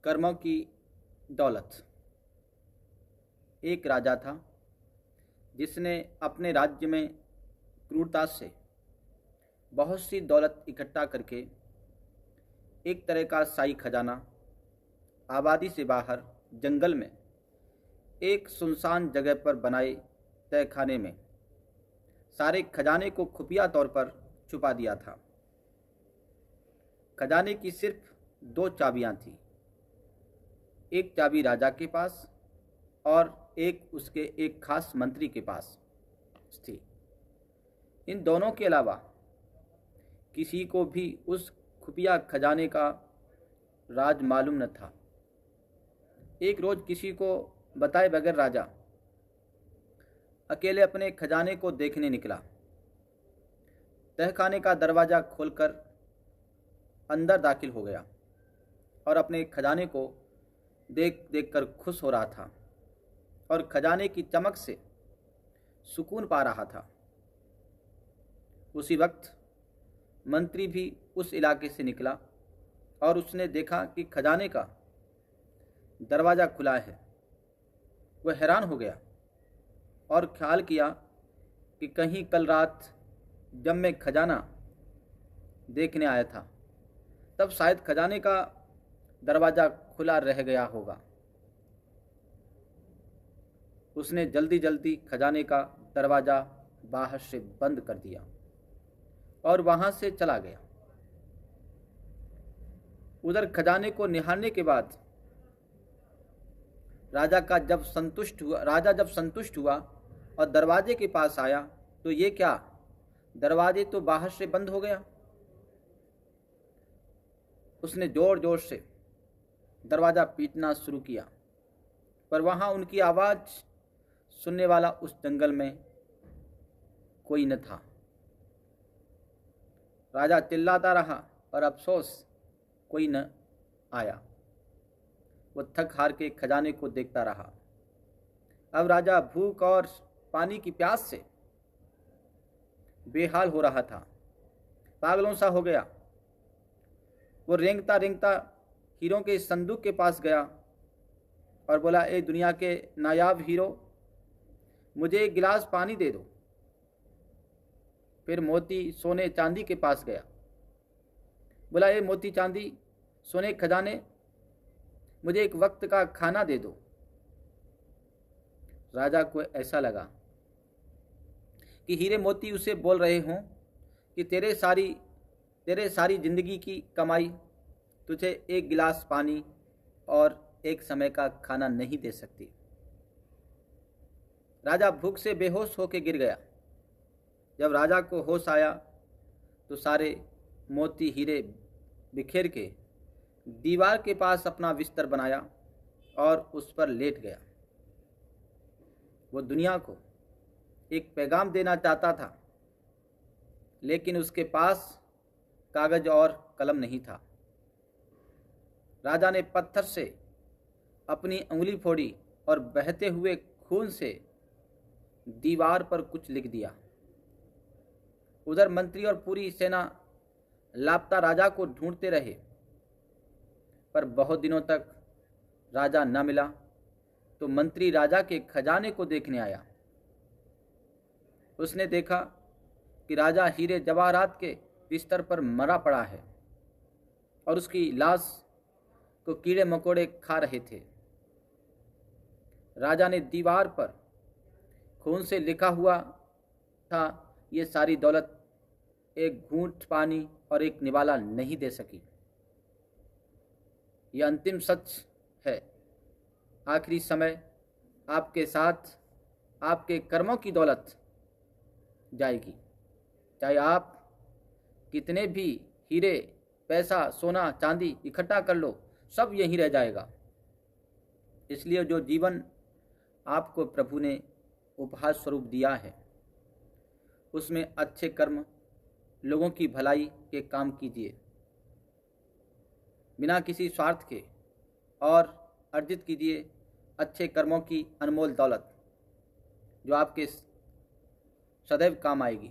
कर्मों की दौलत। एक राजा था जिसने अपने राज्य में क्रूरता से बहुत सी दौलत इकट्ठा करके एक तरह का शाही खजाना आबादी से बाहर जंगल में एक सुनसान जगह पर बनाए तहखाने में सारे खजाने को खुफिया तौर पर छुपा दिया था। खजाने की सिर्फ दो चाबियां थीं, एक चाबी राजा के पास और एक उसके एक खास मंत्री के पास थी। इन दोनों के अलावा किसी को भी उस खुफिया खजाने का राज मालूम न था। एक रोज किसी को बताए बगैर राजा अकेले अपने खजाने को देखने निकला। तहखाने का दरवाजा खोलकर अंदर दाखिल हो गया और अपने खजाने को देख देख कर खुश हो रहा था और खजाने की चमक से सुकून पा रहा था। उसी वक्त मंत्री भी उस इलाके से निकला और उसने देखा कि खजाने का दरवाज़ा खुला है। वह हैरान हो गया और ख्याल किया कि कहीं कल रात जब मैं खजाना देखने आया था तब शायद खजाने का दरवाज़ा खुला रह गया होगा। उसने जल्दी जल्दी खजाने का दरवाज़ा बाहर से बंद कर दिया और वहाँ से चला गया। उधर खजाने को निहारने के बाद राजा जब संतुष्ट हुआ और दरवाजे के पास आया तो ये क्या, दरवाजे तो बाहर से बंद हो गया। उसने जोर जोर से दरवाज़ा पीटना शुरू किया, पर वहाँ उनकी आवाज़ सुनने वाला उस जंगल में कोई न था। राजा चिल्लाता रहा और अफसोस कोई न आया। वो थक हार के खजाने को देखता रहा। अब राजा भूख और पानी की प्यास से बेहाल हो रहा था, पागलों सा हो गया। वो रेंगता रेंगता हीरों के संदूक के पास गया और बोला, ए दुनिया के नायाब हीरो, मुझे एक गिलास पानी दे दो। फिर मोती सोने चांदी के पास गया, बोला, ए मोती चांदी सोने खजाने, मुझे एक वक्त का खाना दे दो। राजा को ऐसा लगा कि हीरे मोती उसे बोल रहे हों कि तेरे सारी जिंदगी की कमाई तुझे एक गिलास पानी और एक समय का खाना नहीं दे सकती। राजा भूख से बेहोश होकर गिर गया। जब राजा को होश आया तो सारे मोती हीरे बिखेर के दीवार के पास अपना बिस्तर बनाया और उस पर लेट गया। वो दुनिया को एक पैगाम देना चाहता था, लेकिन उसके पास कागज और कलम नहीं था। राजा ने पत्थर से अपनी उंगली फोड़ी और बहते हुए खून से दीवार पर कुछ लिख दिया। उधर मंत्री और पूरी सेना लापता राजा को ढूंढते रहे, पर बहुत दिनों तक राजा न मिला तो मंत्री राजा के खजाने को देखने आया। उसने देखा कि राजा हीरे जवाहरात के बिस्तर पर मरा पड़ा है और उसकी लाश को कीड़े मकोड़े खा रहे थे। राजा ने दीवार पर खून से लिखा हुआ था, ये सारी दौलत एक घूंट पानी और एक निवाला नहीं दे सकी। यह अंतिम सच है। आखिरी समय आपके साथ आपके कर्मों की दौलत जाएगी। चाहे आप कितने भी हीरे, पैसा, सोना, चांदी इकट्ठा कर लो, सब यहीं रह जाएगा। इसलिए जो जीवन आपको प्रभु ने उपहार स्वरूप दिया है, उसमें अच्छे कर्म, लोगों की भलाई के काम कीजिए। बिना किसी स्वार्थ के और अर्जित कीजिए अच्छे कर्मों की अनमोल दौलत, जो आपके सदैव काम आएगी।